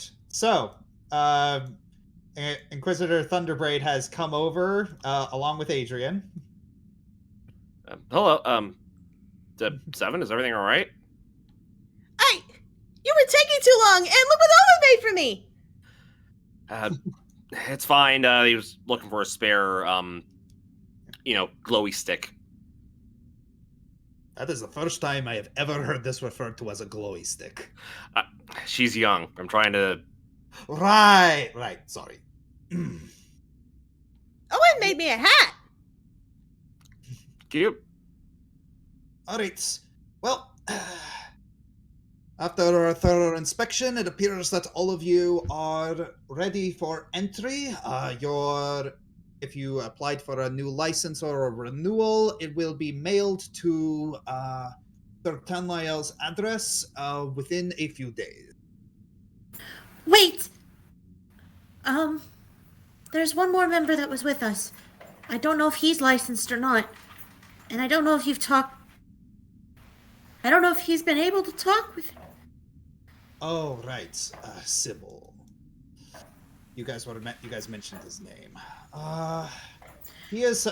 right. So, Inquisitor Thunderbraid has come over along with Adrian. Hello, Seven, is everything all right? You were taking too long, and look what Owen made for me! It's fine. He was looking for a spare, glowy stick. That is the first time I have ever heard this referred to as a glowy stick. She's young. I'm trying to... Right, sorry. Owen made me a hat! Cute. Alright, well... After a thorough inspection, it appears that all of you are ready for entry. If you applied for a new license or a renewal, it will be mailed to Sir Tanlael's address within a few days. Wait! There's one more member that was with us. I don't know if he's licensed or not. And I don't know if you've talked... I don't know if he's been able to talk with... Oh, right. Sybil. You guys mentioned his name. He is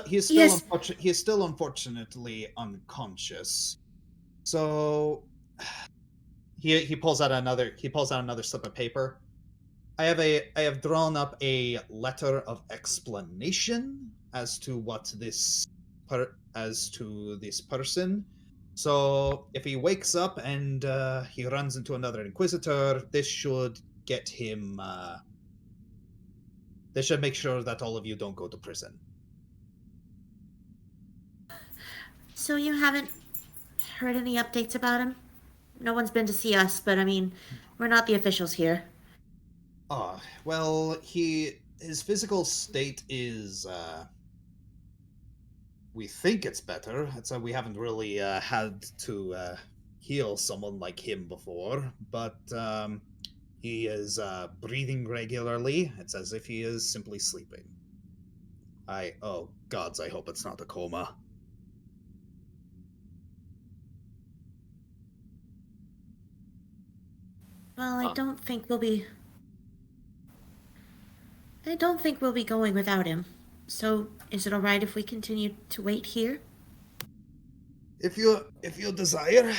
still unfortunately unconscious. So he pulls out another slip of paper. I have drawn up a letter of explanation as to this person. So if he wakes up and he runs into another Inquisitor, this should get him. This should make sure that all of you don't go to prison. So you haven't heard any updates about him? No one's been to see us, but I mean, we're not the officials here. Oh, well, his physical state is. We think it's better. We haven't really had to heal someone like him before, but he is breathing regularly. It's as if he is simply sleeping. Oh gods, I hope it's not a coma. Well, I don't think we'll be going without him. So, is it alright if we continue to wait here? If you desire.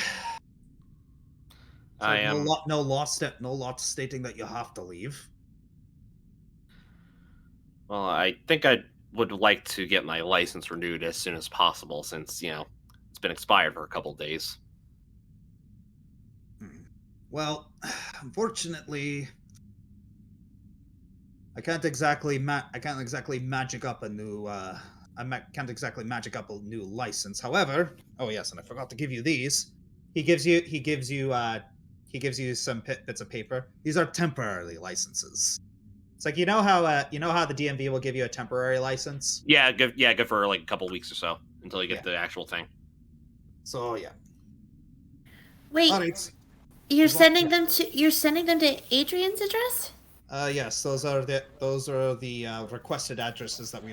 I am... No law stating that you have to leave. Well, I think I would like to get my license renewed as soon as possible, since, it's been expired for a couple days. Well, unfortunately, I can't exactly magic up a new license. However, oh yes, and I forgot to give you these. He gives you some bits of paper. These are temporary licenses. It's like you know how the DMV will give you a temporary license. Yeah, good for like a couple weeks or so until you get the actual thing. So yeah. Wait, right. you're sending them to Adrian's address? Yes, those are the requested addresses that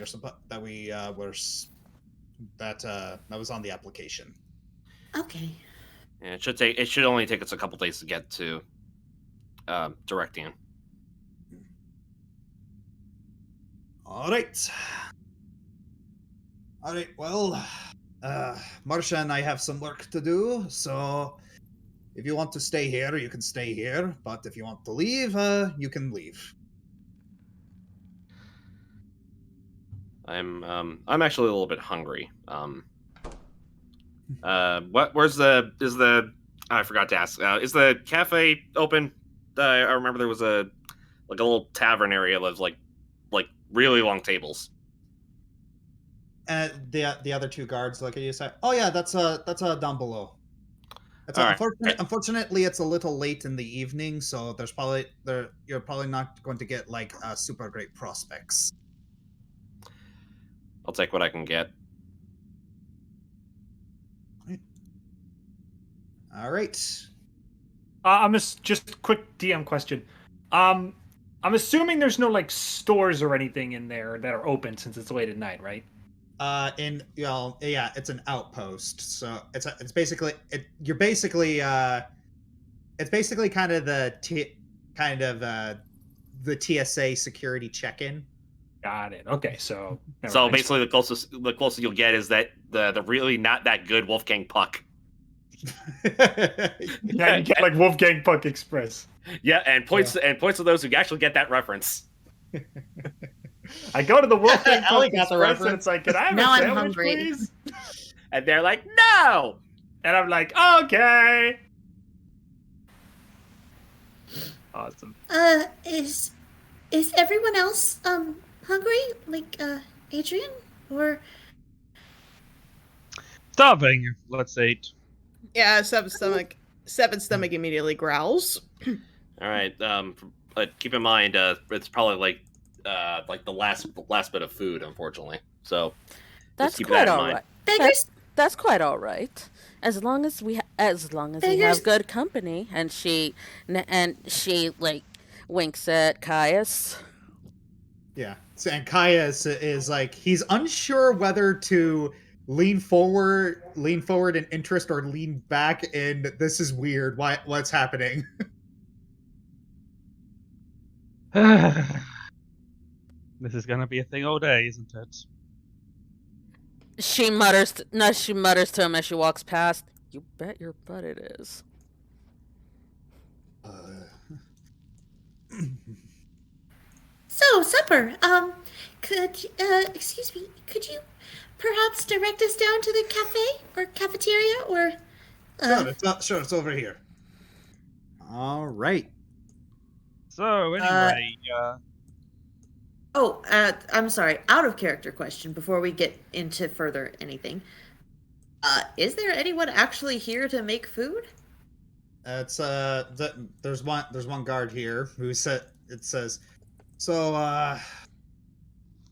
was on the application. Okay. Yeah, it should only take us a couple days to get to directing. All right. Well, Marcia and I have some work to do, so if you want to stay here, you can stay here. But if you want to leave, you can leave. I'm actually a little bit hungry. I forgot to ask. Is the cafe open? I remember there was a little tavern area with like really long tables. The other two guards look at you and say, "Oh yeah, that's down below." Unfortunately, it's a little late in the evening, so you're probably not going to get like super great prospects. I'll take what I can get. All right. I'm just quick DM question. I'm assuming there's no like stores or anything in there that are open since it's late at night, right? It's an outpost, so it's basically kind of kind of the TSA security check-in. Got it. Okay, so never So mind. basically, the closest you'll get is that the really not that good Wolfgang Puck. Yeah, you get like Wolfgang Puck Express. Yeah, and points to those who actually get that reference. I go to the Wolfgang Ellie Puck got the Express and reference. it's like, can I have Now a I'm sandwich, hungry. please? And they're like, no. And I'm like, okay. Awesome. Is everyone else hungry? Like Adrian or Starving. Let's eat. Yeah, Seven's stomach immediately growls. All right. But keep in mind, it's probably like the last bit of food, unfortunately. So That's just keep quite that in all mind. right. beggars? That's quite all right. As long as we we Beggars. have good company, and she like winks at Caius. Yeah. So, and Kaya is like he's unsure whether to lean forward in interest or lean back in this is weird. What's happening? This is gonna be a thing all day, isn't it? She mutters to him as she walks past. You bet your butt it is. So supper. Excuse me. Could you perhaps direct us down to the cafe or cafeteria or? Sure, it's over here. All right. So anyway, Oh, I'm sorry. Out of character question before we get into further anything. Is there anyone actually here to make food? It's there's one guard here who says so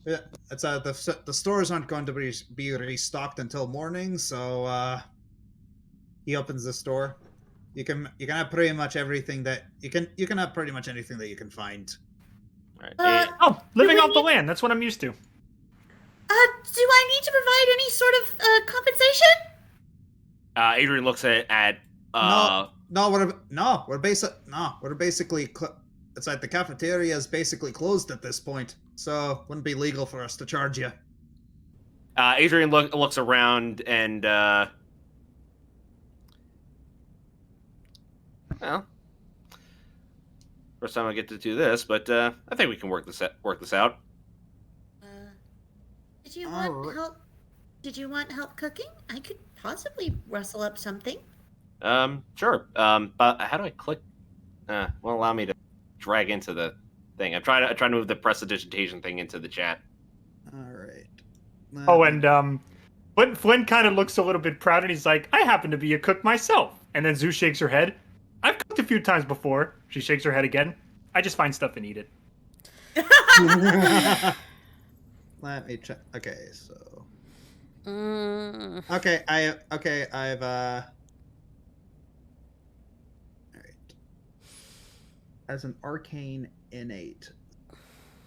yeah, it's the stores aren't going to be restocked until morning, so he opens the store. You can have pretty much everything that you can have pretty much anything that you can find. All right. Oh, living we off the need- land. That's what I'm used to. Do I need to provide any sort of compensation? Adrian looks at We're basically it's like the cafeteria is basically closed at this point, so it wouldn't be legal for us to charge you. Adrian looks around and well, first time I get to do this, but I think we can work this out. Did you All want right. help? Did you want help cooking? I could possibly rustle up something. Sure. But how do I click? Won't allow me to drag into the thing. I try to move the prestidigitation thing into the chat. All right. Oh, and Flynn kind of looks a little bit proud, and he's like, "I happen to be a cook myself." And then Zeus shakes her head. I've cooked a few times before. She shakes her head again. I just find stuff and eat it. Let me check. Okay, so Mm, I've all right. As an arcane innate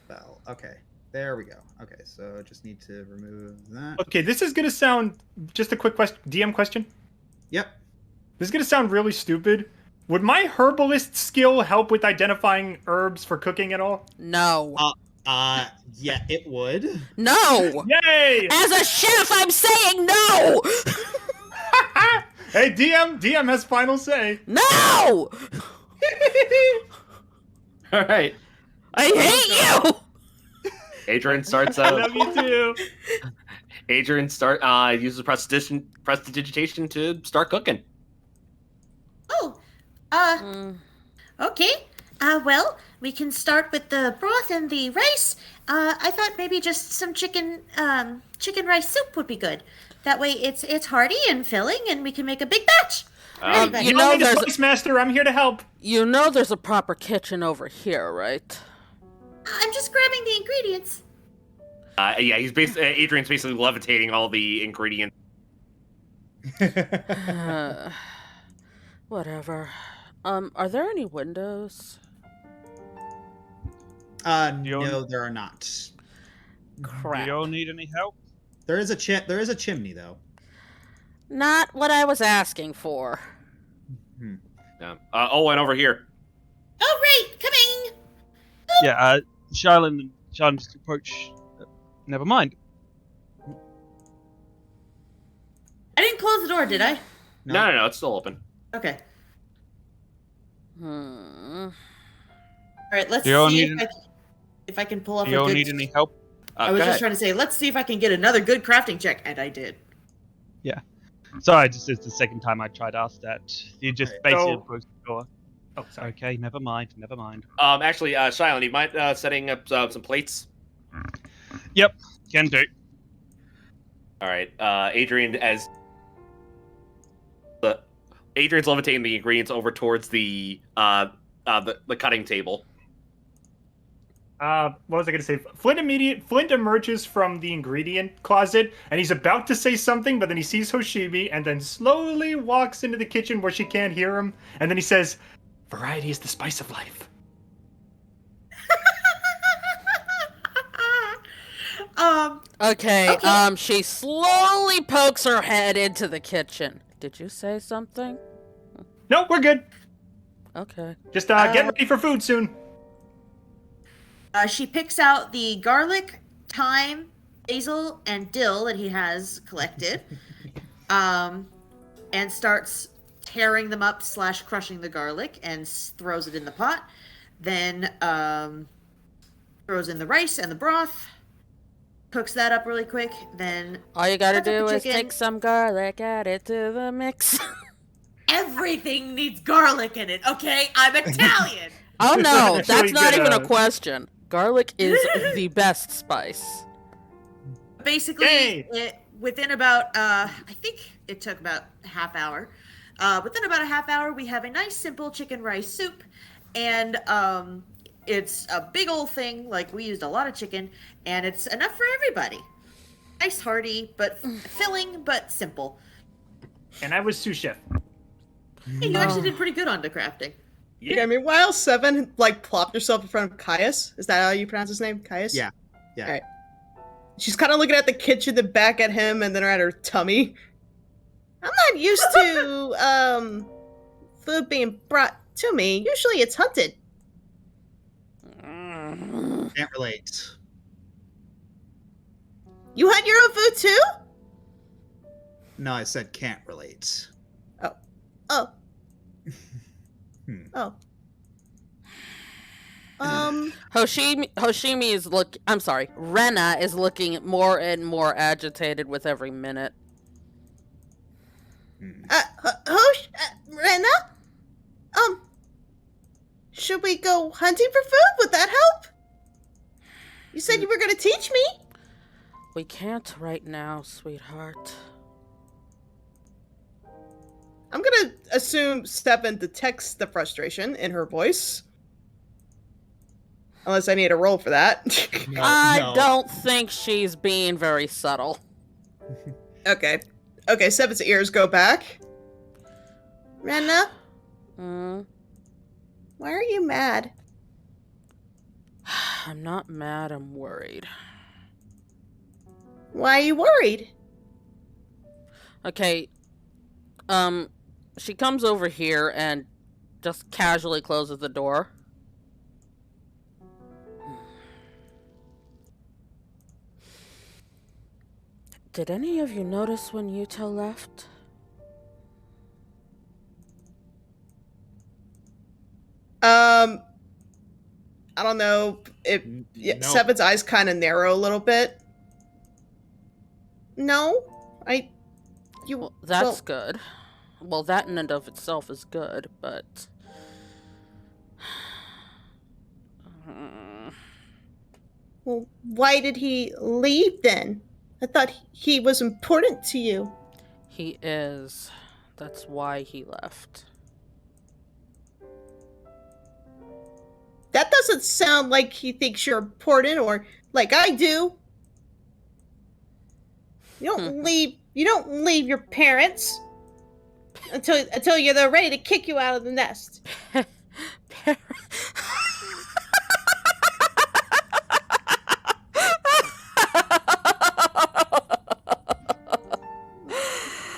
spell. Okay, there we go. Okay, so just need to remove that. Okay, this is gonna sound just a quick DM question. Yep. This is gonna sound really stupid. Would my herbalist skill help with identifying herbs for cooking at all? no. Yeah, it would. No. Yay! As a chef, I'm saying no. Hey, DM has final say. No. All right. I hate you. Adrian starts. I love you too. Adrian uses prestidigitation to start cooking. Oh, Mm, okay. Well, we can start with the broth and the rice. I thought maybe just some chicken rice soup would be good. That way, it's hearty and filling, and we can make a big batch. Really big. you You know know, there's- Spice Master, I'm here to help. you know there's a proper kitchen over here, right? I'm just grabbing the ingredients. Yeah, Adrian's basically levitating all the ingredients. Whatever. Are there any windows? No, there are not. do Crap. you all need any help? There is a chimney though. Not what I was asking for. Yeah. And over here. Oh, right. Come Yeah, Charlene just approach. Never mind. I didn't close the door, did I? No, it's still open. Okay. Hmm. All right, let's Do you all see need if I can pull off Do you a all good. need any help? I was Go just ahead. trying to say, let's see if I can get another good crafting check, and I did. Sorry, it's the second time I tried to ask that. You just Okay. basically So- approached the door. Oh, sorry. Okay, never mind. Actually, Shylon, you mind setting up some plates? Can do. All right, Adrian, Adrian's levitating the ingredients over towards the cutting table. What was I going to say? Flint emerges from the ingredient closet, and he's about to say something, but then he sees Hoshibi, and then slowly walks into the kitchen where she can't hear him, and then he says, "Variety is the spice of life." Okay, Okay. she slowly pokes her head into the kitchen. Did you say something? No, we're good. Okay. Just get ready for food soon. She picks out the garlic, thyme, basil, and dill that he has collected, and starts tearing them up / crushing the garlic and throws it in the pot. Then throws in the rice and the broth, cooks that up really quick. Then All you gotta Cuts up do the is chicken. take some garlic, add it to the mix. everything needs garlic in it. Okay, I'm Italian. Oh no, Actually, that's not good, even a question. Garlic is the best spice. Basically, Yay! within about I think it took about a half hour. Within about a half hour, we have a nice simple chicken rice soup, and it's a big old thing. Like, we used a lot of chicken, and it's enough for everybody. Nice, hearty, but filling, but simple. And I was sous chef. Hey, you actually did pretty good on the crafting. Okay, meanwhile, Seven plopped herself in front of Caius. Is that how you pronounce his name? Caius? Yeah. Alright. She's kind of looking at the kitchen, then back at him, and then at her tummy. I'm not used to food being brought to me. Usually it's hunted. Can't relate. You hunt your own food too? No, I said can't relate. Oh. Hmm. Oh. Hoshimi is I'm sorry, Rena is looking more and more agitated with every minute. Rena? Should we go hunting for food? Would that help? You said you were gonna teach me? We can't right now, sweetheart. I'm gonna assume Seven detects the frustration in her voice. Unless I need a roll for that. No, I no. don't think she's being very subtle. Okay. Okay, Seven's ears go back. Rena, Mm, why are you mad? I'm not mad, I'm worried. Why are you worried? Okay, she comes over here and just casually closes the door. Did any of you notice when Yuto left? I don't know. No. Seven's eyes kind of narrow a little bit. No, Well, that's good. Well, that in and of itself is good, but... Well, why did he leave then? I thought he was important to you. He is. That's why he left. That doesn't sound like he thinks you're important, or like I do. You don't leave your parents until they're ready to kick you out of the nest.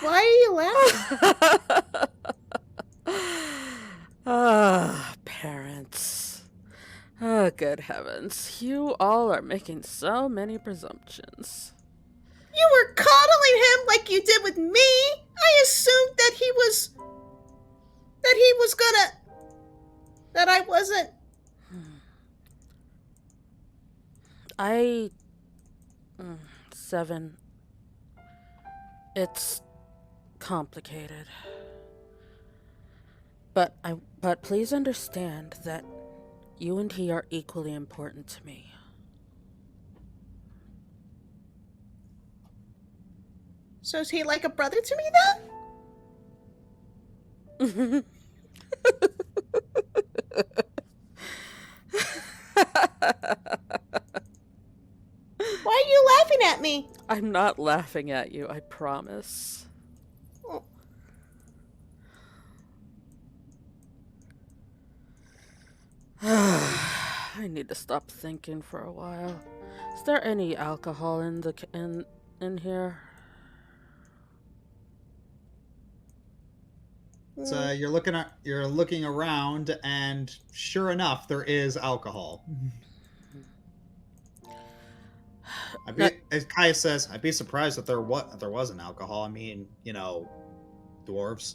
Why are you laughing? Ah, parents. Oh, good heavens, you all are making so many presumptions. You were coddling him like you did with me. I assumed that he was gonna. That I wasn't. Seven. It's complicated. But please understand that you and he are equally important to me. So is he like a brother to me then? Why are you laughing at me? I'm not laughing at you, I promise. Oh. I need to stop thinking for a while. Is there any alcohol in here? So you're looking around, and sure enough, there is alcohol. As Kaya says, I'd be surprised if there wasn't alcohol. I mean, dwarves.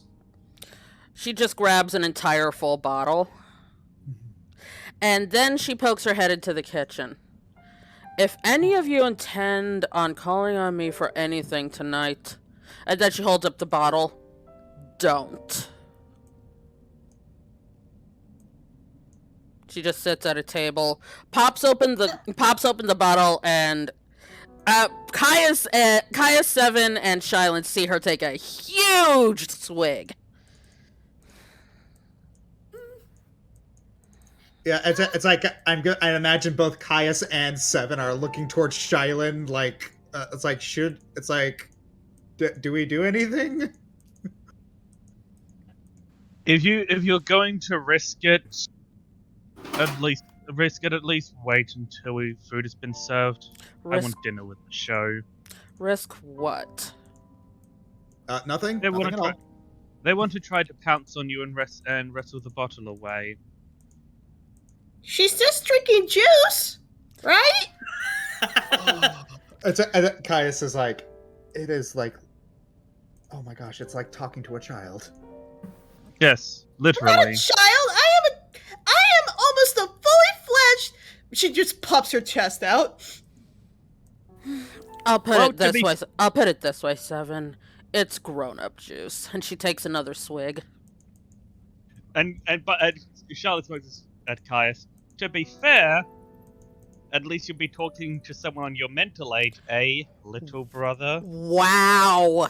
She just grabs an entire full bottle. And then she pokes her head into the kitchen. If any of you intend on calling on me for anything tonight, and then she holds up the bottle, don't. She just sits at a table, pops open the bottle, and Kaya 7 and Shylin see her take a huge swig. Yeah, it's like I imagine both Caius and Seven are looking towards Shylin, like do we do anything? If you're going to risk it, at least wait until food has been served. I want dinner with the show. Risk what? Nothing. They Nothing at all. want to try to pounce on you and wrestle the bottle away. She's just drinking juice, right? Caius is like, it is like, oh my gosh, it's like talking to a child. Yes, literally. I'm not a child. I am almost a fully fledged. She just pops her chest out. I'll put it this way, Seven. It's grown-up juice, and she takes another swig. But Charlotte smokes at Caius. To be fair, at least you'll be talking to someone on your mental age, little brother? Wow.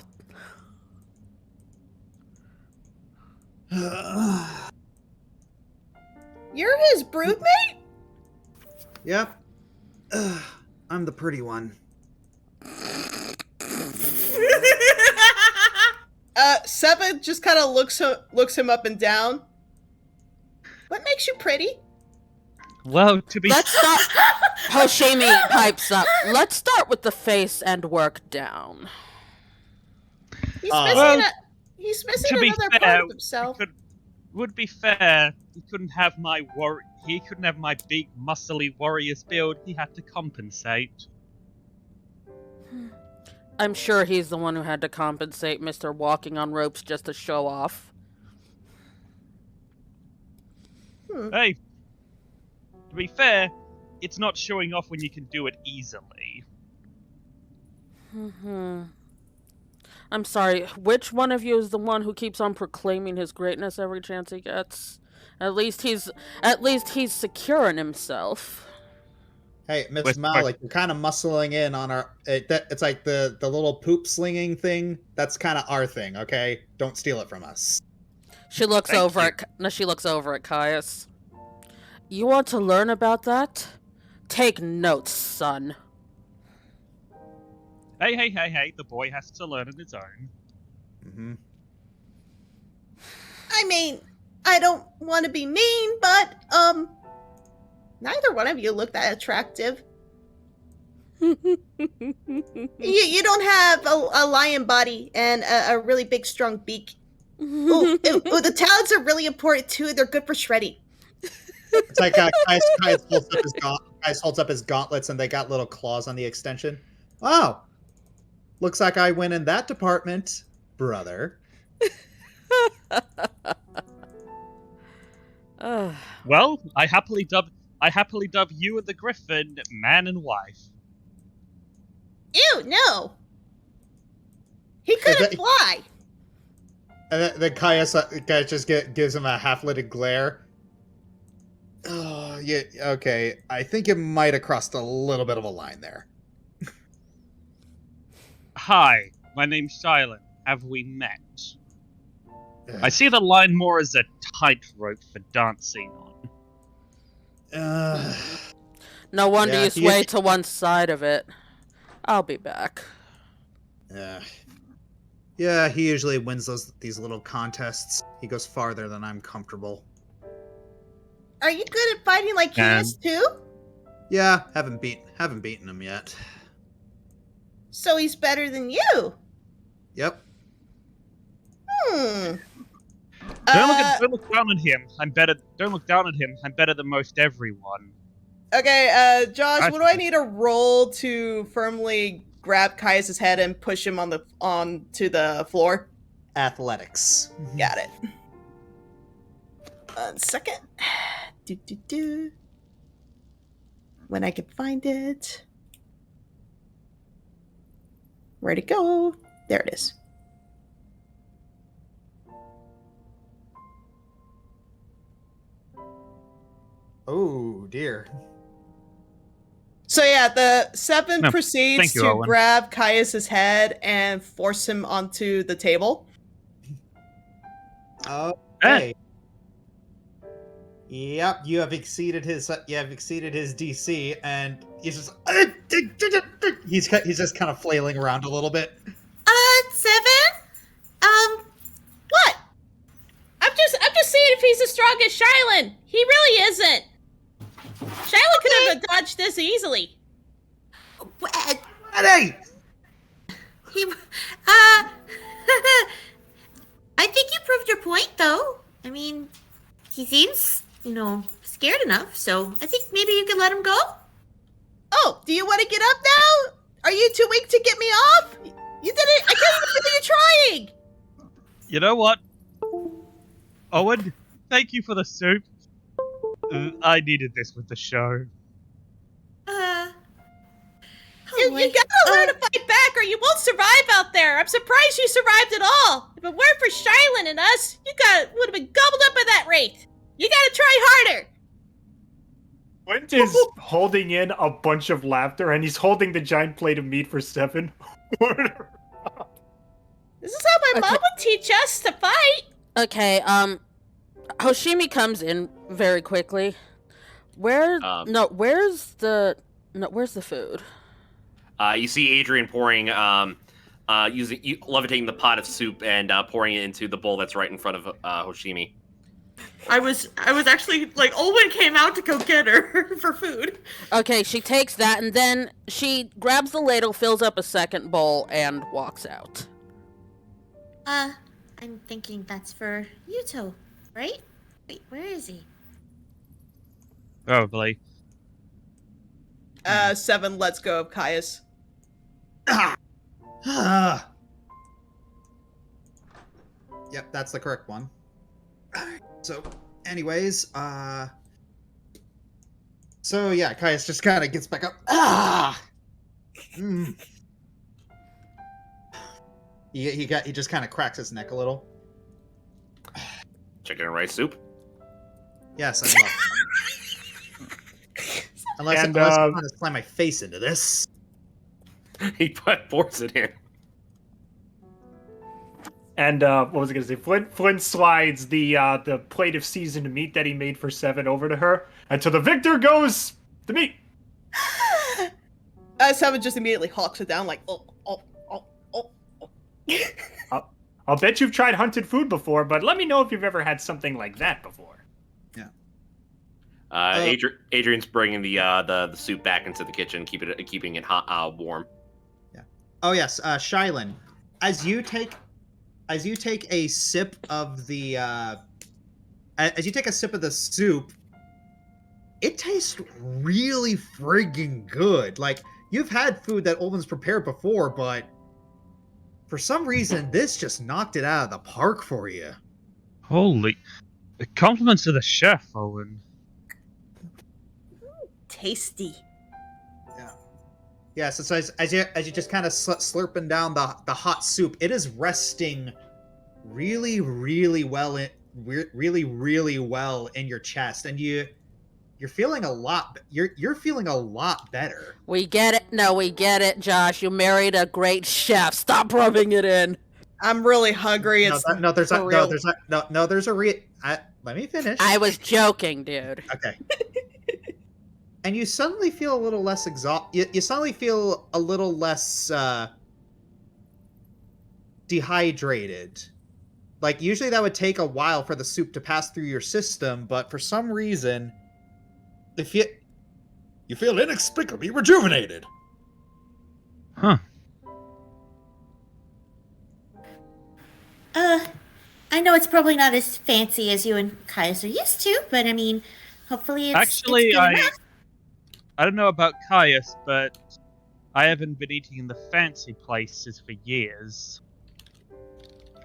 You're his broodmate? Yep. I'm the pretty one. Seven just kind of looks him up and down. What makes you pretty? Well, to be... Let's start... Hoshimi pipes up. Let's start with the face and work down. He's missing to be another fair, part of himself. Would be fair, he couldn't have my big, muscly warrior's build. He had to compensate. I'm sure he's the one who had to compensate Mr. Walking on Ropes just to show off. Hey, to be fair, it's not showing off when you can do it easily. I'm sorry, which one of you is the one who keeps on proclaiming his greatness every chance he gets? At least he's secure in himself. Hey, Miss Malik, you're kind of muscling in on our. It's like the little poop slinging thing. That's kind of our thing, okay? Don't steal it from us. She looks over at Caius. You want to learn about that? Take notes, son. Hey, the boy has to learn on his own. Mm-hmm. I mean, I don't want to be mean, but, neither one of you look that attractive. You don't have a lion body and a really big, strong beak. Ooh, the talents are really important, too. They're good for shredding. It's like Kaius holds up his gauntlets, and they got little claws on the extension. Oh, looks like I win in that department, brother. Well, I happily dub you and the Griffin man and wife. Ew, no. He couldn't fly. And then Kaius just gives him a half-lidded glare. Oh, yeah, okay. I think it might have crossed a little bit of a line there. Hi, my name's Silent. Have we met? I see the line more as a tightrope for dancing on. No wonder Yeah, you sway to one side of it. I'll be back. Yeah, he usually wins these little contests. He goes farther than I'm comfortable. Are you good at fighting like he is too? Yeah, haven't beaten him yet. So he's better than you. Yep. Hmm. Don't look down on him. I'm better. Don't look down on him. I'm better than most everyone. Okay, Josh, what do I need to roll to firmly grab Caius's head and push him onto the floor? Athletics. Got it. 1 second. When I can find it. Where'd it go? There it is. Oh, dear. So yeah, the 7 No, proceeds thank you, to Owen. grab Caius's head and force him onto the table. Okay. Yep, you have exceeded his DC, and he's just he's just kind of flailing around a little bit. 7? What? I'm just seeing if he's as strong as Shylin. He really isn't. Shylin could have dodged this easily. Hey! He, I think you proved your point, though. I mean, he seems, scared enough, so I think maybe you can let him go. Oh, do you want to get up now? Are you too weak to get me off? You did it. I can't even feel you trying. You know what, Owen? Thank you for the soup. I needed this with the show. You gotta learn to fight back or you won't survive out there. I'm surprised you survived at all. If it weren't for Shylin and us, you would have been gobbled up by that wraith. You gotta try harder. Flint is holding in a bunch of laughter, and he's holding the giant plate of meat for 7. This is how my mom would teach us to fight. Okay, Hoshimi comes in very quickly. Where's the food? You see Adrian pouring, levitating the pot of soup and pouring it into the bowl that's right in front of Hoshimi. I was actually Olwen came out to go get her for food. Okay, she takes that and then she grabs the ladle, fills up a second bowl, and walks out. I'm thinking that's for Yuto, right? Wait, where is he? Probably. 7 lets go of Caius. Yep, that's the correct one. So, anyways, so yeah, Caius just kind of gets back up. He just kind of cracks his neck a little. Chicken and rice soup. Yes, I love it. Unless I want to slam my face into this. He pours it in. And what was I going to say? Flint slides the plate of seasoned meat that he made for 7 over to her, and to the victor goes the meat. 7 just immediately hawks it down like, oh. I'll bet you've tried hunted food before, but let me know if you've ever had something like that before. Yeah. Adrian's bringing the soup back into the kitchen, keeping it hot, warm. Yeah. Oh yes, Shylin, as you take a sip of the soup, it tastes really friggin' good. Like, you've had food that Olven's prepared before, but for some reason, this just knocked it out of the park for you. Holy. Compliments to the chef, Owen. Tasty. Yeah, so as you just kind of slurping down the hot soup, it is resting really, really well really well in your chest, and you're feeling a lot. You're feeling a lot better. We get it. No, we get it, Josh. You married a great chef. Stop rubbing it in. I'm really hungry. It's There's for real. Let me finish. I was joking, dude. Okay. And you suddenly feel a little less you suddenly feel a little less dehydrated. Like, usually that would take a while for the soup to pass through your system, but for some reason, you feel inexplicably rejuvenated. Huh. I know it's probably not as fancy as you and Caius are used to, but I mean, hopefully it's good enough. I don't know about Caius, but I haven't been eating in the fancy places for years.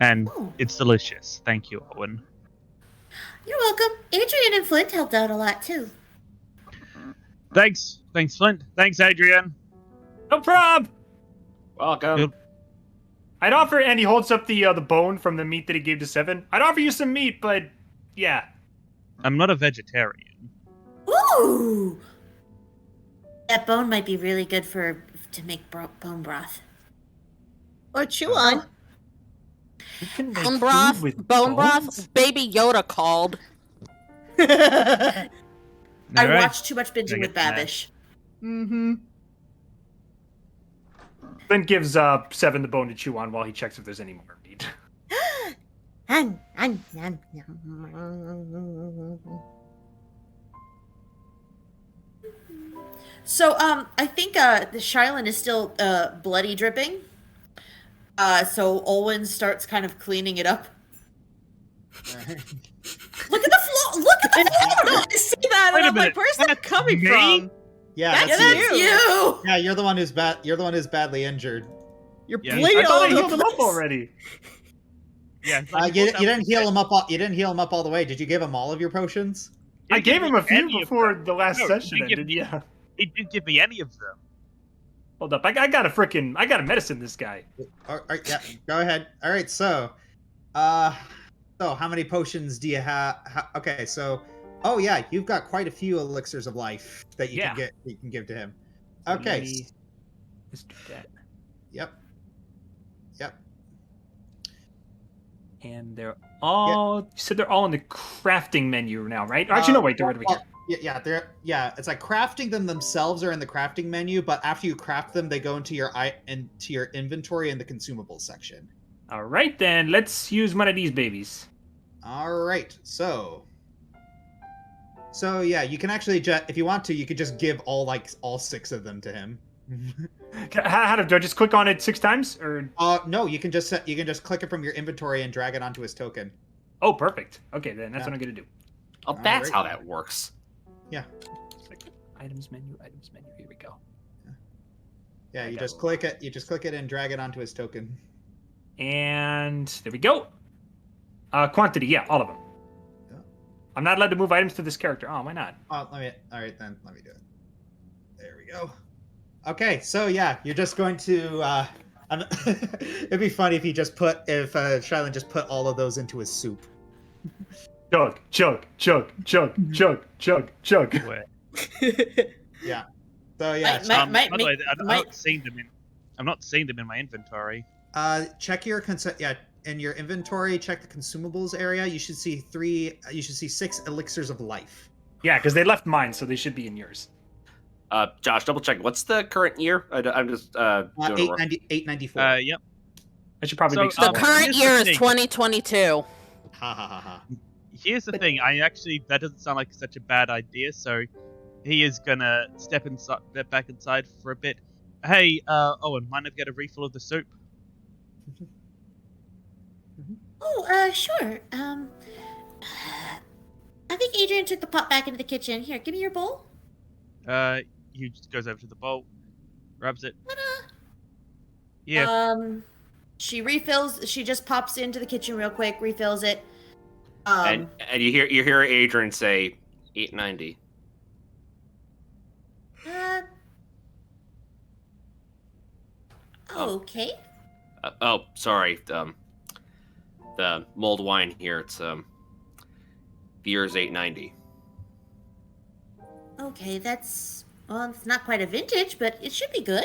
And it's delicious. Thank you, Owen. You're welcome. Adrian and Flint helped out a lot too. Thanks, Flint. Thanks, Adrian. No prob. Welcome. Good. I'd offer, and he holds up the bone from the meat that he gave to Seven. I'd offer you some meat, but yeah. I'm not a vegetarian. Ooh! That bone might be really good to make bone broth. Or chew on. You can make Bone food broth. with Bone bones? broth. Baby Yoda called. I Alright. watched too much binging with Babish. Mm-hmm. Then gives Seven the bone to chew on while he checks if there's any more meat. So, I think the Shylin is still bloody dripping. So Olwen starts kind of cleaning it up. Look at the floor! Look at the floor! I see that, Wait and a I'm like, minute. where's that coming Me? from? Yeah, That's that's you. you. Yeah, you're the one who's badly injured. You're Yeah, bleeding I all thought I over the healed him up place. already. Yeah, You didn't heal him up. You didn't heal him up all the way. Did you give him all of your potions? I gave him a few Any of before them. the last No, session he didn't ended, give me- yeah. He didn't give me any of them. Hold up, I got a medicine this guy. All right, yeah, go ahead. All right, so how many potions do you have? Okay, so, oh yeah, you've got quite a few elixirs of life that you can give to him. Okay. Let's do that. Yep. And they're all. You said they're all in the crafting menu now, right? Actually, no, wait, they're right over here. It's like crafting them themselves are in the crafting menu, but after you craft them, they go into your inventory in the consumables section. All right, then let's use one of these babies. All right, so yeah, you can actually if you want to, you could just give all 6 of them to him. How do I just click on it 6 times, or? No, you can just click it from your inventory and drag it onto his token. Oh, perfect. Okay, then that's what I'm gonna do. Oh, that's how that works. Yeah. Items menu. Here we go. Yeah, you just click it. You just click it and drag it onto his token. And there we go. Quantity, yeah, all of them. Yeah. I'm not allowed to move items to this character. Oh, why not? All right, then let me do it. There we go. Okay, so yeah, you're just going to. It'd be funny if Shylin just put all of those into his soup. Chug. Where? Yeah. So yeah. By the way, I'm not seeing them in my inventory. Check your in your inventory. Check the consumables area. You should see 6 elixirs of life. Yeah, because they left mine, so they should be in yours. Josh, double check. What's the current year? I'm just doing 894. Yep. I should probably So, make some The more. current here's year the is thing. 2022. Ha ha ha ha. Here's the thing. That doesn't sound like such a bad idea. So he is gonna step back inside for a bit. Hey, Owen, mind if I get a refill of the soup? Oh, sure. I think Adrian took the pot back into the kitchen. Here, give me your bowl. He just goes over to the bowl, grabs it. Ta-da. Yeah. She refills. She just pops into the kitchen real quick, refills it. And you hear Adrian say 890. Okay. Oh, sorry. The mulled wine here. It's the year's 890. Okay, it's not quite a vintage, but it should be good.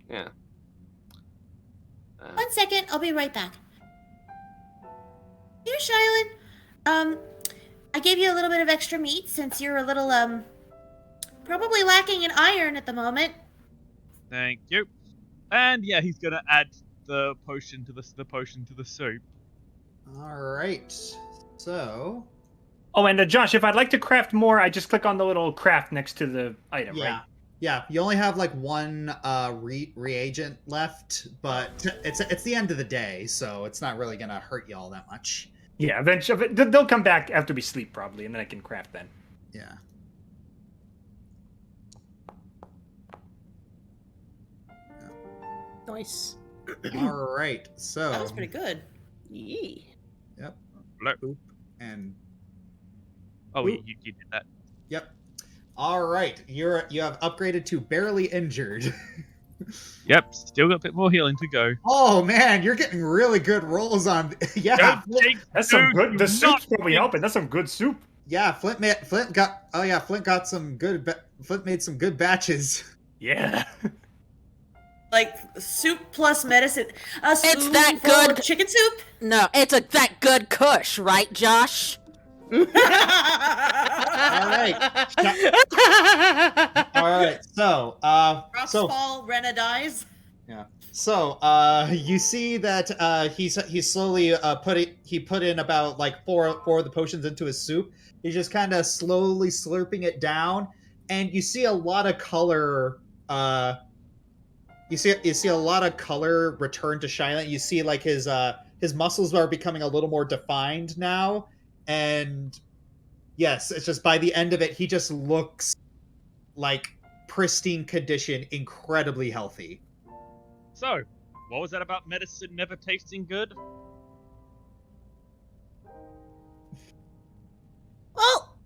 Yeah. 1 second, I'll be right back. Here, Shylin. I gave you a little bit of extra meat since you're a little, probably lacking in iron at the moment. Thank you. And yeah, he's gonna add the potion to the soup. All right. So. Oh, and Josh, if I'd like to craft more, I just click on the little craft next to the item, Yeah. right? Yeah, you only have like one reagent left, but it's the end of the day, so it's not really gonna hurt you all that much. Yeah, eventually they'll come back after we sleep probably, and then I can craft then. Yeah. Nice. All right. So. That was pretty good. Yee. Yep. Hello. Boop. And. Oh, Oop. you did that. Yep. All right. You have upgraded to barely injured. Yep, still got a bit more healing to go. Oh man, you're getting really good rolls on. Yeah. That's some good. The soup's probably helping. That's some good soup. Yeah. Flint got. Oh yeah, Flint got some good. Flint made some good batches. Yeah. Like soup plus medicine. It's that good. Chicken soup. No, it's that good kush, right, Josh? All right. All right. So, Roxfall Rena dies. Yeah. So, you see that he's slowly put in about like four of the potions into his soup. He's just kind of slowly slurping it down, and you see a lot of color. You see a lot of color return to Shylin. You see like his muscles are becoming a little more defined now, and yes, it's just by the end of it, he just looks like pristine condition, incredibly healthy. So, what was that about medicine never tasting good? Well,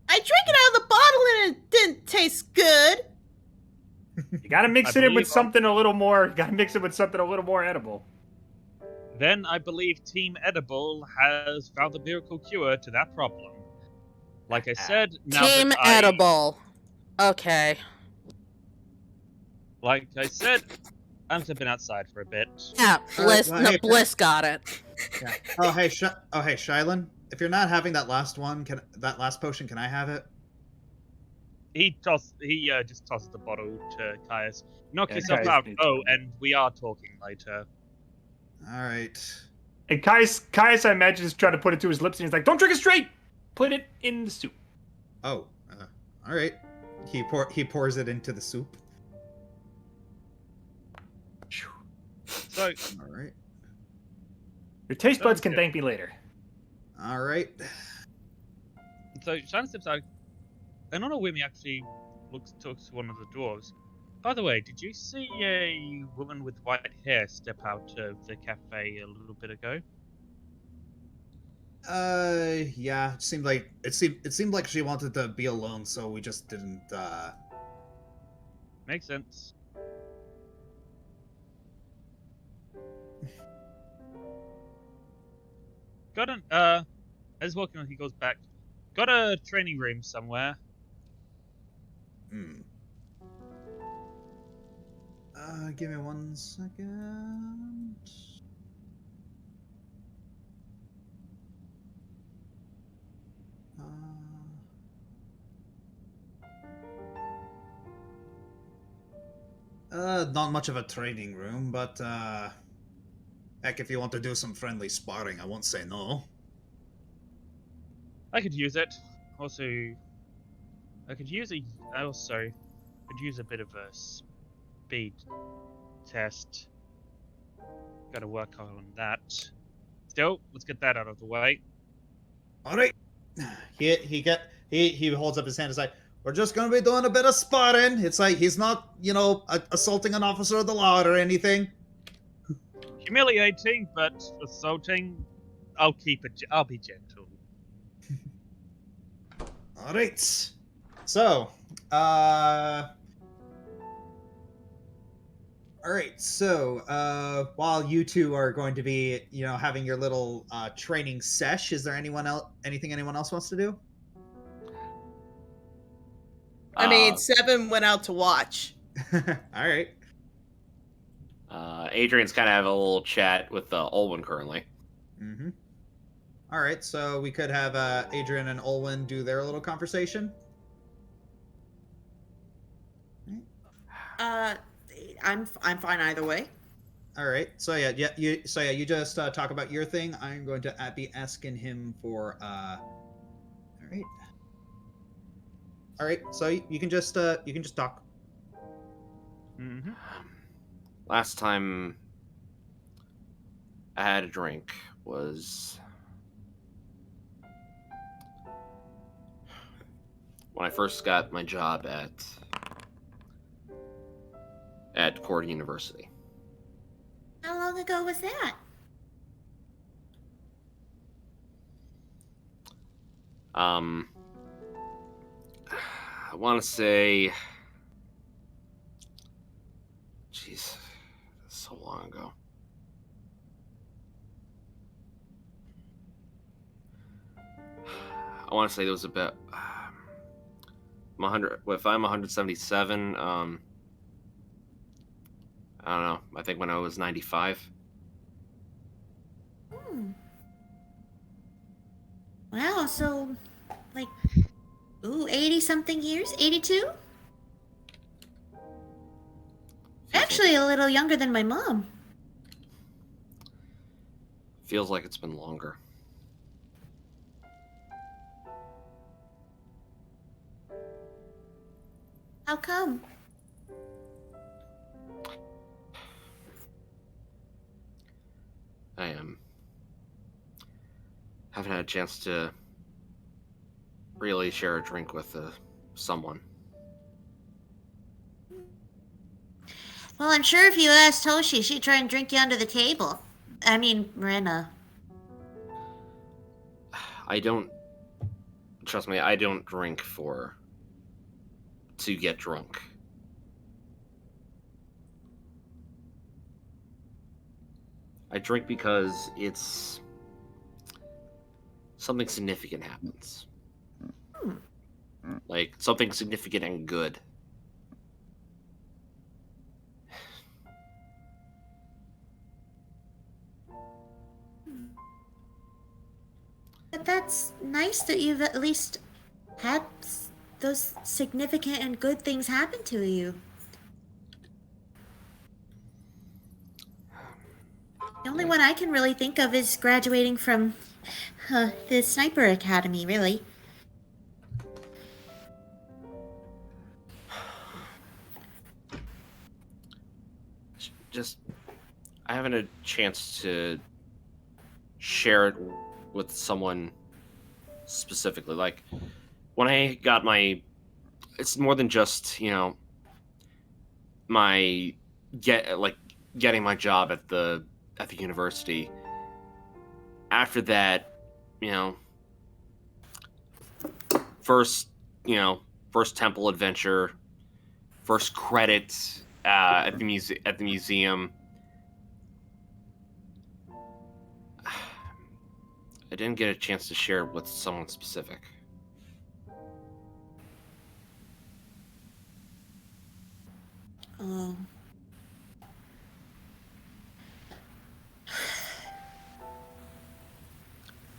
I drank it out of the bottle and it didn't taste good. You gotta mix it in with something a little more. You gotta mix it with something a little more edible. Then I believe Team Edible has found the miracle cure to that problem. Like I said, now Team that I, Edible. Okay. Like I said, I'm stepping outside for a bit. Yeah, Bliss. well, No, hey, Bliss got it. Yeah. Oh hey, Shylin, if you're not having that last potion, can I have it? He just tosses the bottle to Caius. Knock Yeah, yourself Caius out. needs Oh, one. and we are talking later. All right. And Caius, I imagine, is trying to put it to his lips, and he's like, "Don't drink it straight. Put it in the soup." Oh, all right. He pours it into the soup. So, All right. Your taste buds can Okay. thank me later. All right. Shannon steps out, and on a whim, he actually talks to one of the dwarves. By the way, did you see a woman with white hair step out of the cafe a little bit ago? Yeah. It seemed like she wanted to be alone, so we just didn't. Makes sense. Got an as he's walking on, he goes back. Got a training room somewhere. Hmm. Give me 1 second. Not much of a training room, but heck, if you want to do some friendly sparring, I won't say no. I could use it. Also, I also could use a bit of a speed test. Gotta work on that. Still, let's get that out of the way. All right. he holds up his hand. It's like, we're just gonna be doing a bit of sparring. It's like he's not, assaulting an officer of the law or anything. Humiliating, but assaulting. I'll be gentle. All right. So, all right. So, while you two are going to be, having your little training sesh, is there anything anyone else wants to do? I mean, Seven went out to watch. All right. Adrian's kind of have a little chat with Olwen currently. Mm-hmm. All right. So we could have Adrian and Olwen do their little conversation. I'm fine either way. All right. So you just talk about your thing. I'm going to be asking him for. All right. All right. So you can just talk. Mm-hmm. Last time I had a drink was when I first got my job at Cord University. How long ago was that? I want to say, jeez, that's so long ago. I want to say there was about 100. If I'm 177, I don't know. I think when I was 95. Wow, so, 80-something years? 82? Actually, a little younger than my mom. Feels like it's been longer. How come? I haven't had a chance to really share a drink with someone. Well, I'm sure if you asked Toshi, she'd try and drink you under the table. I mean, Rena. Trust me, I don't drink to get drunk. I drink because it's something significant happens. Like something significant and good. But that's nice that you've at least had those significant and good things happen to you. The only one I can really think of is graduating from the Sniper Academy, really. Just, I haven't had a chance to share it with someone specifically. Like, when I got it's more than just, getting my job at the university. After that, first temple adventure, first credit at the museum. I didn't get a chance to share it with someone specific. Oh.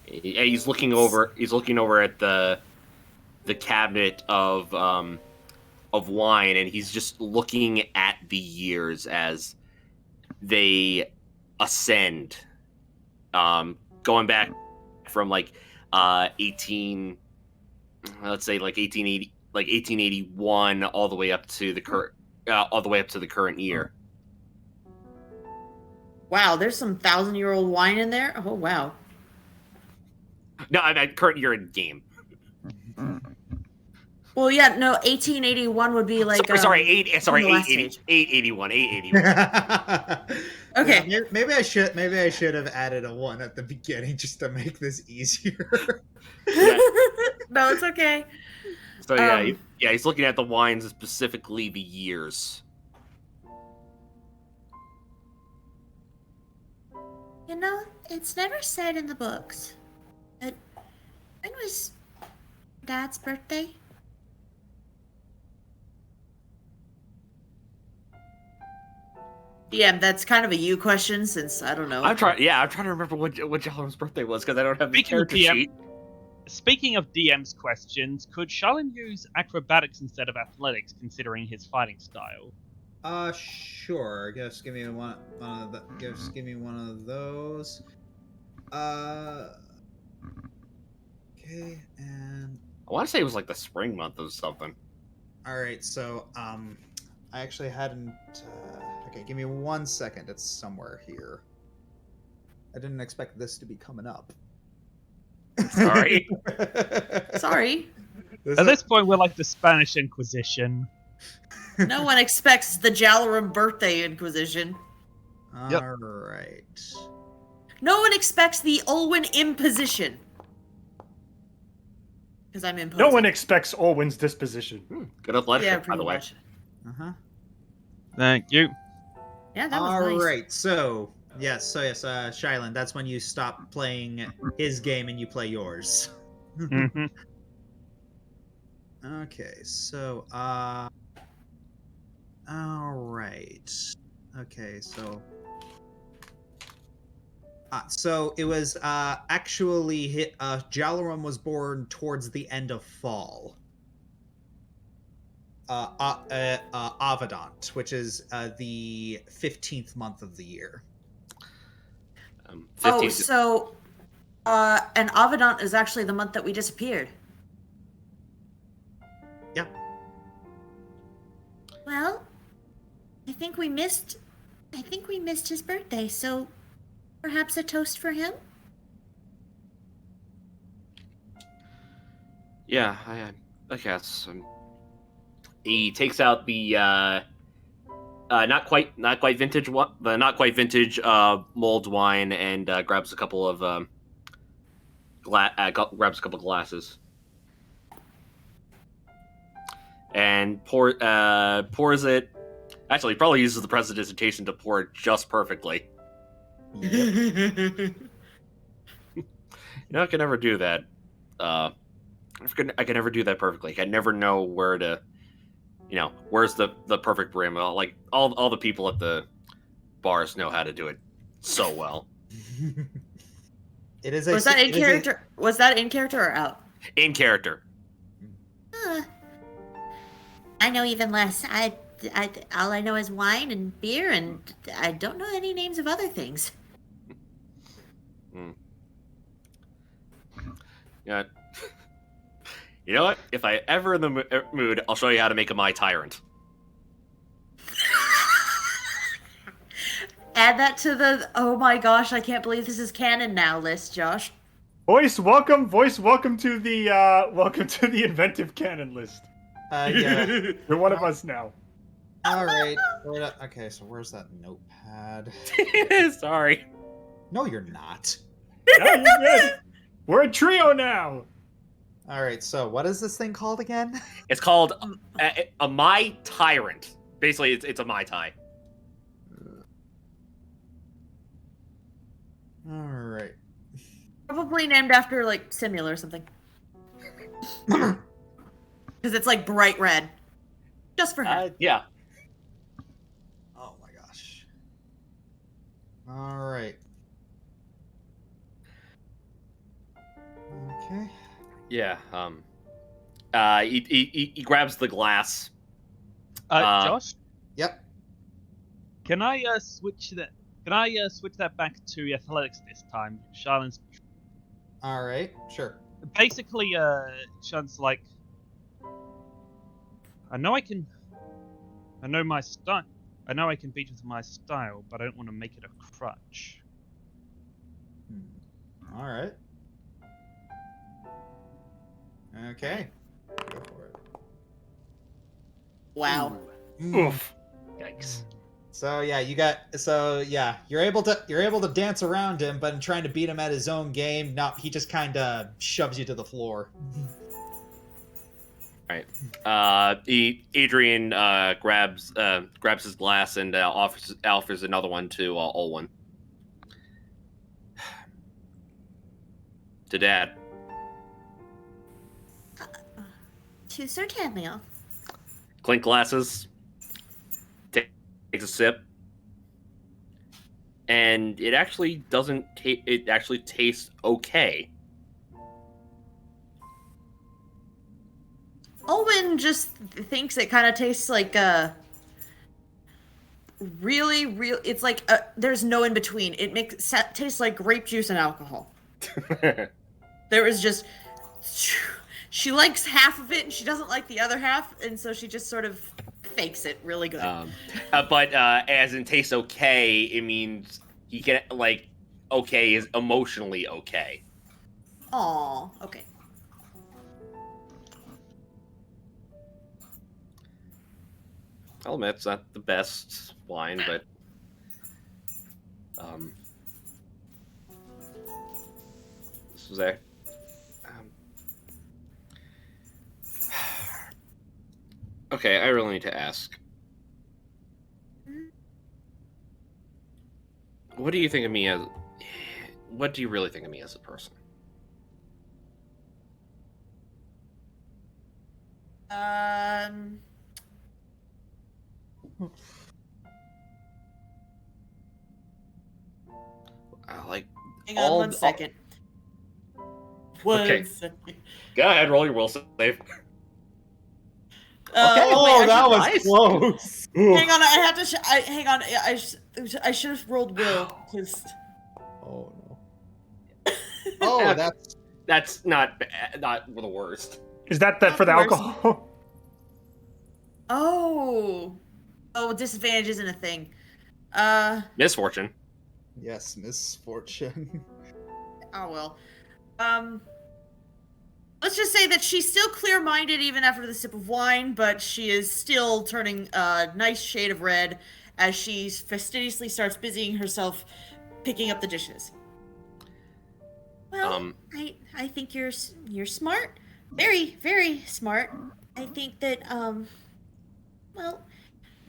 He's looking over at the cabinet of wine, and he's just looking at the years as they ascend, going back from 18, let's say 1880, 1881, all the way up to the current year. Wow, there's some 1,000-year-old wine in there? Oh, wow. No, I mean current year in game. Well, yeah, no, 1881 would be like. Sorry, the last 881, 881. Okay. Yeah, maybe I should have added a 1 at the beginning just to make this easier. Yeah. No, it's okay. So yeah, Um, he's looking at the wines, specifically the years. You know, it's never said in the books. But when was Dad's birthday? Yeah, that's kind of a you question since I don't know. I'm trying to remember what Jalom's birthday was because I don't have the Speaking of character DM sheet. Speaking of DM's questions, could Shalin use acrobatics instead of athletics, considering his fighting style? Sure. Just give me one of those. Okay, and I want to say it was like the spring month or something. all right. So, I actually hadn't. Okay, give me 1 second. It's somewhere here. I didn't expect this to be coming up. Sorry. Sorry. At this point, we're like the Spanish Inquisition. No one expects the Jalarum birthday inquisition. Yep. All right. No one expects the Olwen imposition. Because I'm imposing. No one expects Olwen's disposition. Good athletic, Yeah, by pretty the way. much. Uh-huh. Thank you. Yeah, that was All nice. right. So, Shylin, that's when you stop playing his game and you play yours. hmm Okay, so, all right. Okay, so... so it was, actually Jalarum was born towards the end of fall. Avadant, which is, the 15th month of the year. 15 Oh, so, and Avadant is actually the month that we disappeared. Yeah. Well, I think we missed his birthday, so perhaps a toast for him? Yeah, I guess. He takes out the not quite vintage mulled wine and grabs a couple of grabs a couple glasses and pours it. Actually, he probably uses the prestidigitation to pour it just perfectly. You know, I can never do that. I can never do that perfectly. I never know where to, where's the perfect brim. Like all the people at the bars know how to do it so well. It is Was that in character? Was that in character or out? In character. I know even less. All I know is wine and beer, and I don't know any names of other things. Yeah. You know what? If I ever in the mood, I'll show you how to make a My Tyrant. Add that to the oh my gosh, I can't believe this is canon now list, Josh. Voice welcome to the inventive canon list. Yeah. You're one of us now. All right. Okay, so where's that notepad? Sorry. No, you're not. No, you're good. We're a trio now. All right, so what is this thing called again? It's called a My Tyrant. Basically, it's a Mai Tai. All right. Probably named after like Simula or something. Because it's like bright red. Just for him. Yeah. Oh my gosh. All right. Okay. Yeah. He grabs the glass. Josh, Yep. can I switch that? Can I switch that back to athletics this time? Charlone's All right. Sure. basically Sean's like, I know I can beat with my style, but I don't want to make it a crutch. All right. Okay. Go for it. Wow. Oof. Yikes. So yeah, you're able to dance around him, but in trying to beat him at his own game, no, he just kind of shoves you to the floor. Adrian grabs his glass and offers another one to Olwen. To Dad. To Sir Tamlio. Clink glasses. Takes a sip. And it actually doesn't. It actually tastes okay. Olwen just thinks it kind of tastes like really. It's like there's no in between. It tastes like grape juice and alcohol. There is just. She likes half of it and she doesn't like the other half, and so she just sort of fakes it really good. But as in tastes okay, it means he can okay is emotionally okay. Aw, okay. I'll admit it's not the best wine, but this was okay, I really need to ask. What do you think of me as? What do you really think of me as a person? Hang on one second. Okay. Second. Go ahead, roll your will save. Okay. Wait, that was close. Hang on, I have to. Hang on, I should have rolled will because. Oh no. Oh, that's not the worst. Is that for the Worse. alcohol? Oh, disadvantage isn't a thing. Misfortune. Yes, misfortune. Oh well. Let's just say that she's still clear-minded even after the sip of wine, but she is still turning a nice shade of red as she fastidiously starts busying herself picking up the dishes. Well, I think you're smart. Very, very smart. I think that, well,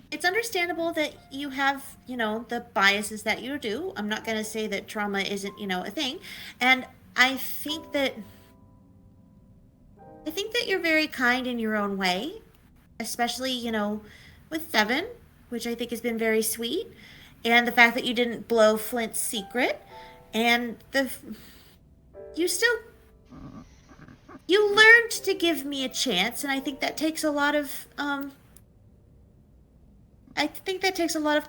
it's understandable that you have, the biases that you do. I'm not going to say that trauma isn't, a thing. And I think that you're very kind in your own way, especially, with Seven, which I think has been very sweet. And the fact that you didn't blow Flint's secret. And you learned to give me a chance, and I think that takes a lot of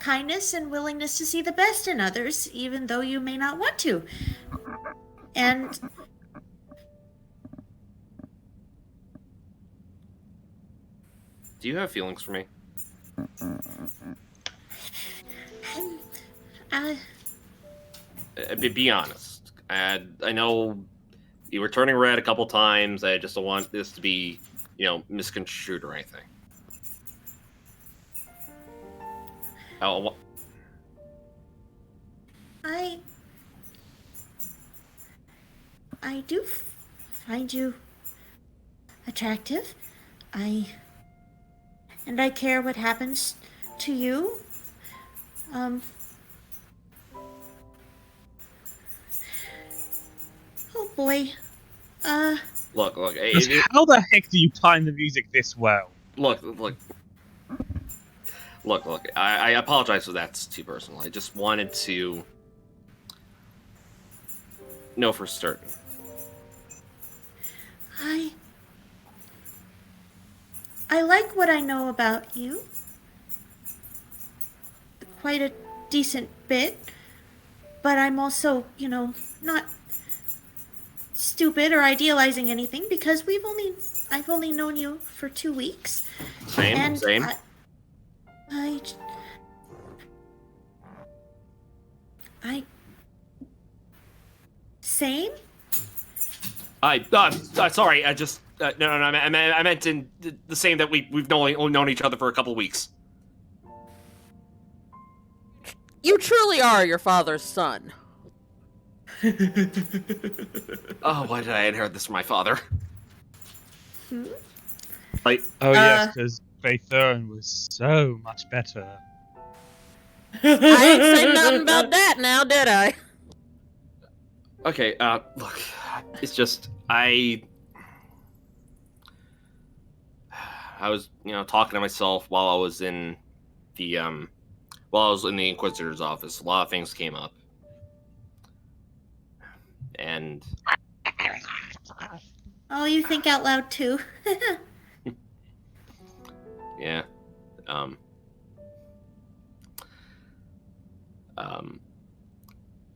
kindness and willingness to see the best in others, even though you may not want to. And Do you have feelings for me? Be honest. I know you were turning red a couple times. I just don't want this to be, misconstrued or anything. I do find you attractive. I care what happens to you. Oh boy. Look. How the heck do you time the music this well? Look. I apologize if that's too personal. I just wanted to know for certain. I like what I know about you. Quite a decent bit. But I'm also, not stupid or idealizing anything because I've only known you for 2 weeks. Same. Same? Sorry, I just No, I meant in the same that we've only known each other for a couple of weeks. You truly are your father's son. Oh, why did I inherit this from my father? Like, Oh yes, because Faithorn was so much better. I ain't say nothing about that now, did I? okay, look, it's just I was, talking to myself while I was in the Inquisitor's office. A lot of things came up, and Oh, you think out loud too. yeah, um,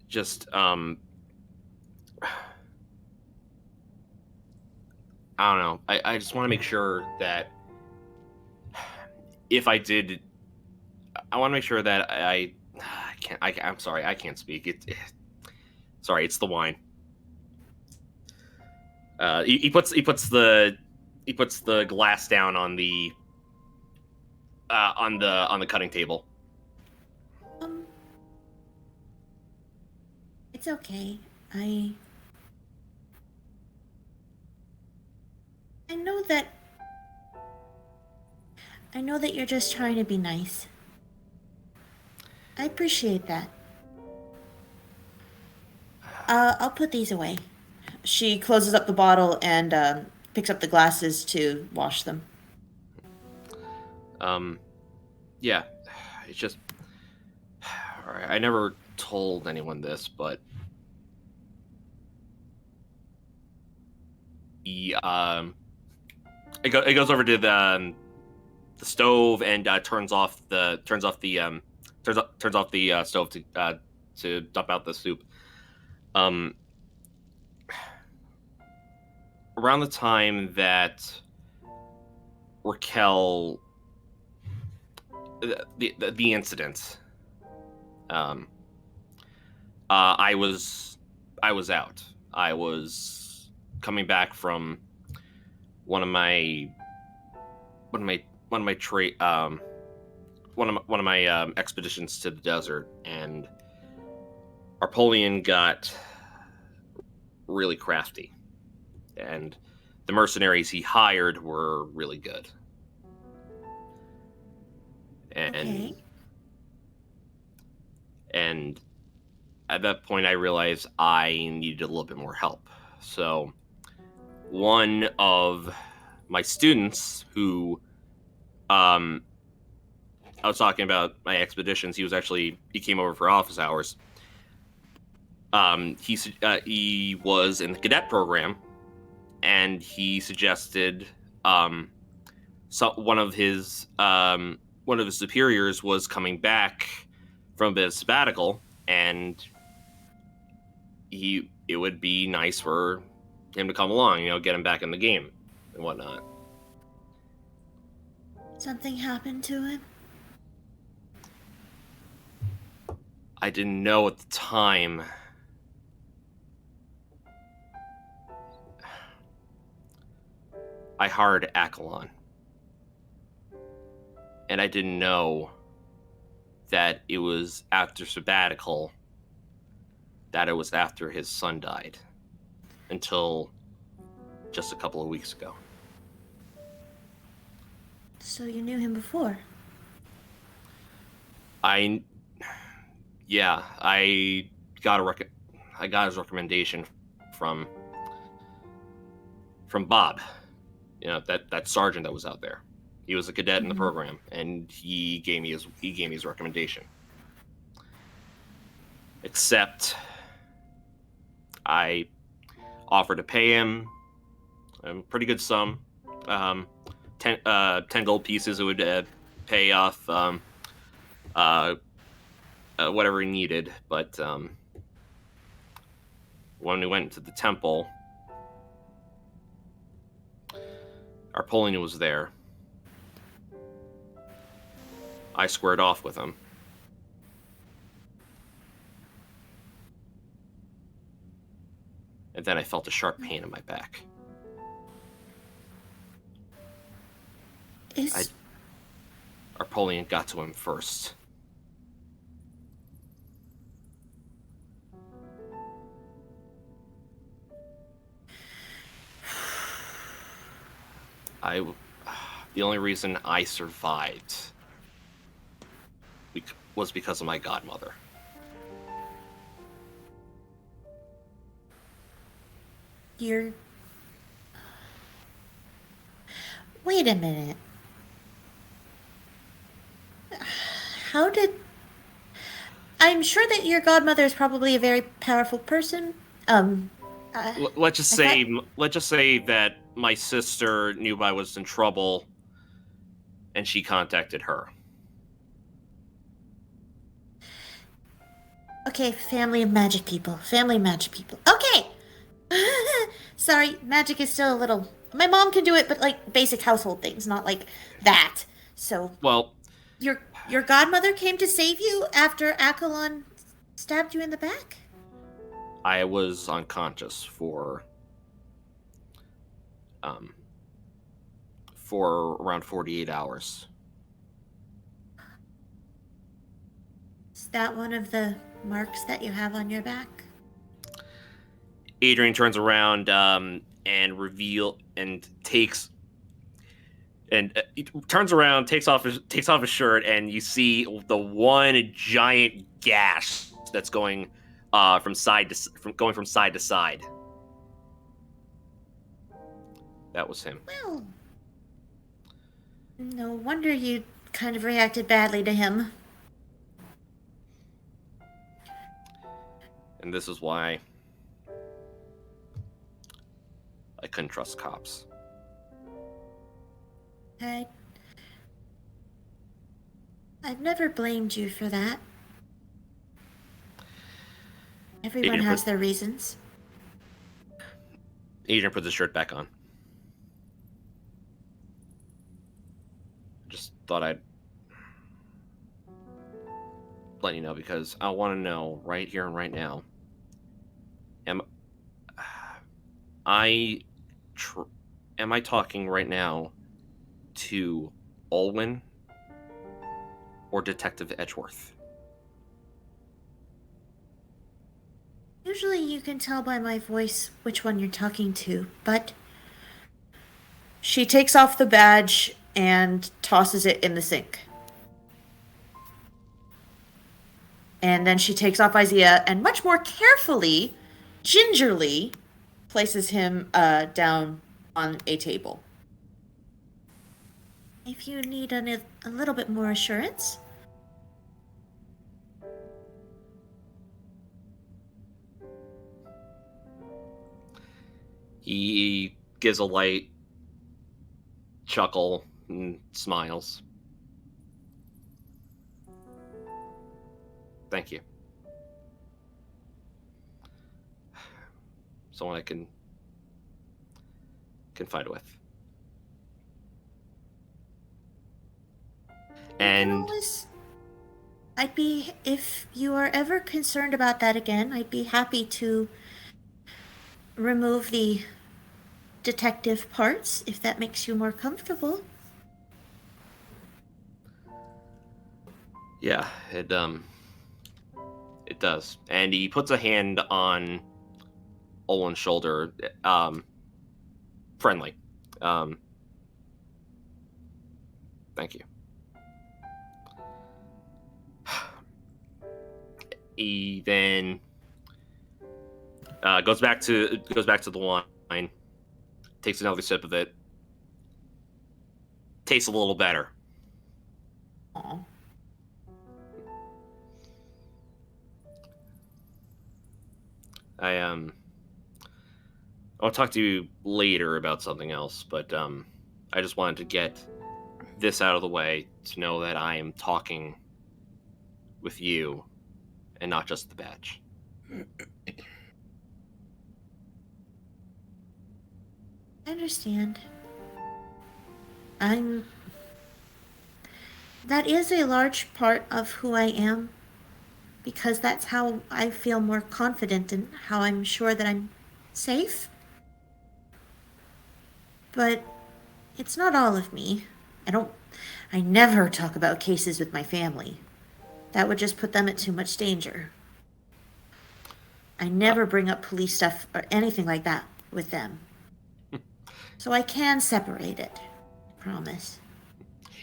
just I don't know. I just want to make sure that if I did, I want to make sure that I can't. I'm sorry, I can't speak. Sorry, it's the wine. He puts the glass down on the cutting table. It's okay. I know that you're just trying to be nice. I appreciate that. I'll put these away. She closes up the bottle and picks up the glasses to wash them. Yeah, it's just. Alright, I never told anyone this, but it goes over to the stove and turns off the stove to dump out the soup. Around the time that Raquel, the incident, I was out. I was coming back from one of my expeditions to the desert, and Arpolian got really crafty, and the mercenaries he hired were really good. Okay. And at that point, I realized I needed a little bit more help. So one of my students who I was talking about my expeditions, he came over for office hours. He was in the cadet program, and he suggested one of his superiors was coming back from a bit of sabbatical, and it would be nice for him to come along, get him back in the game and whatnot. Something happened to him? I didn't know at the time. I hired Akalon. And I didn't know that it was after sabbatical, that it was after his son died, until just a couple of weeks ago. So you knew him before? I got his recommendation from Bob, that sergeant that was out there. He was a cadet in the program, and he gave me his recommendation. Except I offered to pay him a pretty good sum, 10 gold pieces. It would pay off whatever he needed. But when we went to the temple, Arpolian was there. I squared off with him. And then I felt a sharp pain in my back. Is Napoleon got to him first. The only reason I survived was because of my godmother. you're... Wait a minute. How did... I'm sure that your godmother is probably a very powerful person. Let's just I say that my sister knew I was in trouble, and she contacted her. Okay, family of magic people. Family of magic people. Okay! Sorry, magic is still a little... My mom can do it, but like basic household things, not like that. So, Well, your godmother came to save you after Akalon stabbed you in the back? I was unconscious for around 48 hours. Is that one of the marks that you have on your back? Adrian turns around and turns around, takes off his shirt, and you see the one giant gash that's going from side to side. That was him. Well, no wonder you kind of reacted badly to him. And this is why I couldn't trust cops. I've never blamed you for that. Everyone Adrian has put- their reasons. Adrian puts his shirt back on. Just thought I'd let you know because I want to know right here and right now. Am I talking right now to Olwyn or Detective Edgeworth? Usually you can tell by my voice which one you're talking to, but... She takes off the badge and tosses it in the sink. And then she takes off Isaiah and much more carefully, gingerly, places him down on a table. If you need a little bit more assurance... He gives a light chuckle and smiles. Thank you. Someone I can confide with. And if you are ever concerned about that again, I'd be happy to remove the detective parts if that makes you more comfortable. yeah, it does. And he puts a hand on Owen's shoulder, friendly. Thank you. He then goes back to the wine, takes another sip of it. Tastes a little better. Aw. I'll talk to you later about something else, but I just wanted to get this out of the way to know that I am talking with you and not just the badge. I understand. That is a large part of who I am, because that's how I feel more confident and how I'm sure that I'm safe. But it's not all of me. I never talk about cases with my family. That would just put them at too much danger. I never bring up police stuff or anything like that with them. So I can separate it. I promise.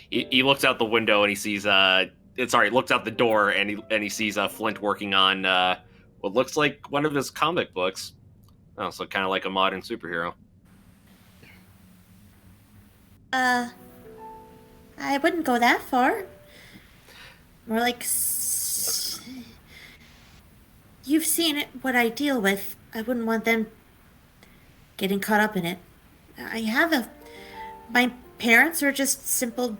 He looks out the window and he sees looks out the door and he sees Flint working on what looks like one of his comic books. Oh, so kind of like a modern superhero. I wouldn't go that far. More like you've seen it, what I deal with. I wouldn't want them getting caught up in it. My parents are just simple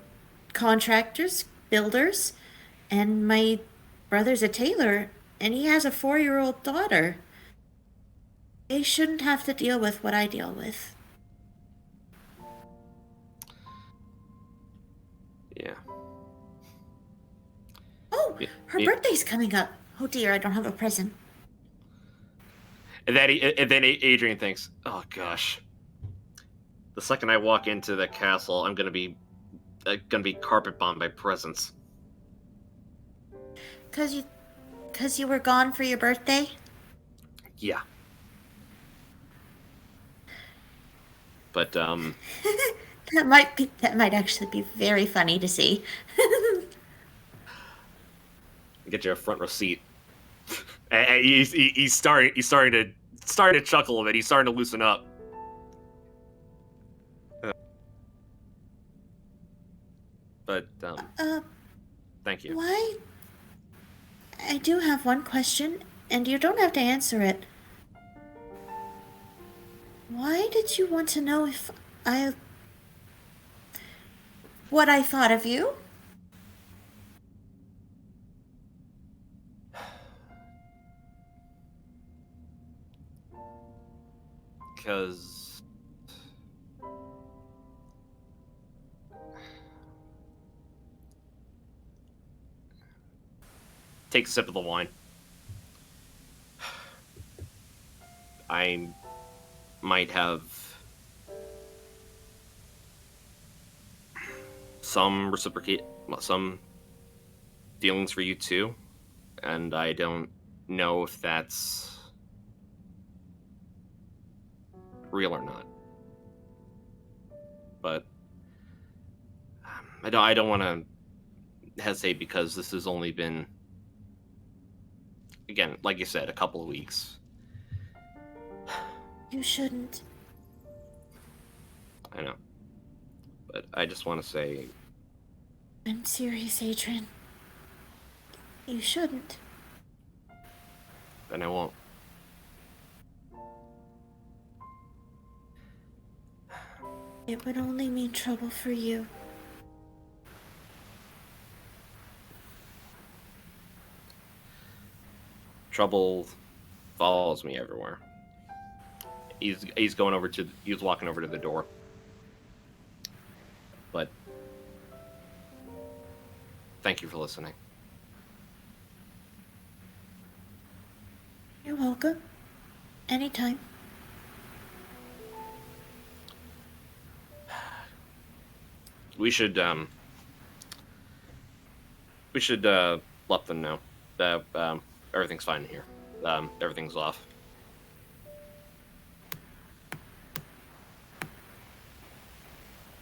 contractors, builders, and my brother's a tailor, and he has a 4-year-old daughter. They shouldn't have to deal with what I deal with. Yeah. Oh, her birthday's coming up. Oh dear, I don't have a present. And then Adrian thinks, "Oh gosh, the second I walk into the castle, I'm gonna be carpet bombed by presents." Cause you were gone for your birthday? Yeah. But That might actually be very funny to see. get you a front row seat. And he's starting to chuckle a bit. He's starting to loosen up. But thank you. Why? I do have one question, and you don't have to answer it. Why did you want to know what I thought of you? Because take a sip of the wine. I might have some feelings for you too, and I don't know if that's real or not. But I don't want to hesitate because this has only been, again, like you said, a couple of weeks. You shouldn't. I know. But I just want to say... I'm serious, Adrian. You shouldn't. Then I won't. It would only mean trouble for you. Trouble follows me everywhere. He's walking over to the door. But thank you for listening. You're welcome. Anytime. We should let them know that everything's fine in here. Everything's off.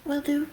Will do.